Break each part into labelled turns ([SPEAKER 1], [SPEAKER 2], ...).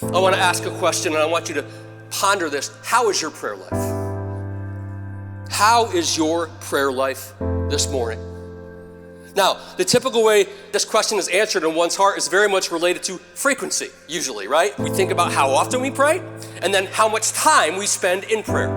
[SPEAKER 1] I want to ask a question, and I want you to ponder this. How is your prayer life? How is your prayer life this morning? Now, the typical way this question is answered in one's heart is very much related to frequency, usually, right? We think about how often we pray, and then how much time we spend in prayer.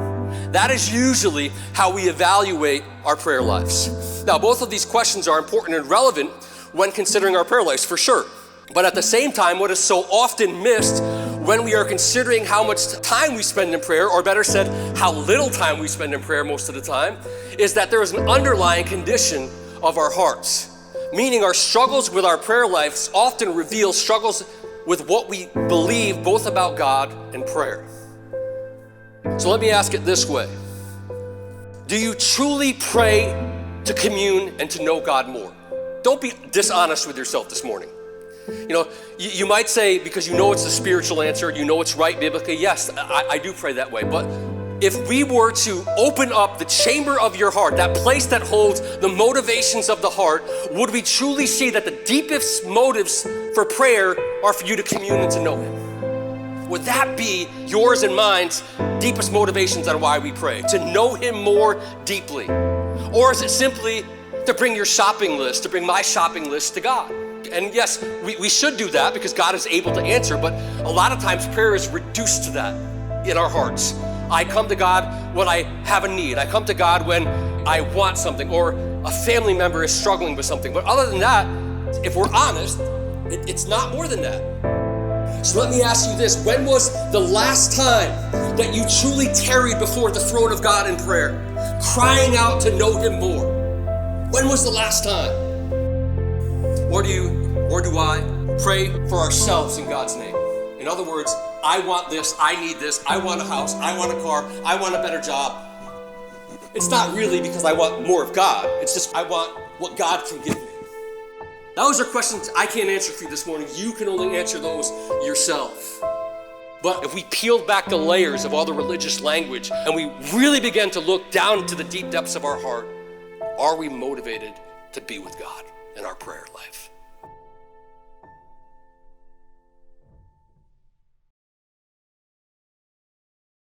[SPEAKER 1] That is usually how we evaluate our prayer lives. Now, both of these questions are important and relevant when considering our prayer lives, for sure. But at the same time, what is so often missed when we are considering how much time we spend in prayer, or better said, how little time we spend in prayer most of the time, is that there is an underlying condition of our hearts. Meaning our struggles with our prayer lives often reveal struggles with what we believe both about God and prayer. So let me ask it this way. Do you truly pray to commune and to know God more? Don't be dishonest with yourself this morning. You know, you might say, because you know it's the spiritual answer, you know it's right biblically, yes, I do pray that way. But if we were to open up the chamber of your heart, that place that holds the motivations of the heart, would we truly see that the deepest motives for prayer are for you to commune and to know Him? Would that be yours and mine's deepest motivations on why we pray? To know Him more deeply? Or is it simply to bring your shopping list, to bring my shopping list to God? And yes, we should do that because God is able to answer, but a lot of times prayer is reduced to that in our hearts. I come to God when I have a need. I come to God when I want something, or a family member is struggling with something. But other than that, if we're honest, it's not more than that. So let me ask you this. When was the last time that you truly tarried before the throne of God in prayer, crying out to know Him more? When was the last time? Or do I pray for ourselves in God's name? In other words, I want this, I need this, I want a house, I want a car, I want a better job. It's not really because I want more of God. It's just I want what God can give me. Those are questions I can't answer for you this morning. You can only answer those yourself. But if we peeled back the layers of all the religious language and we really began to look down to the deep depths of our heart, are we motivated to be with God in our prayer life?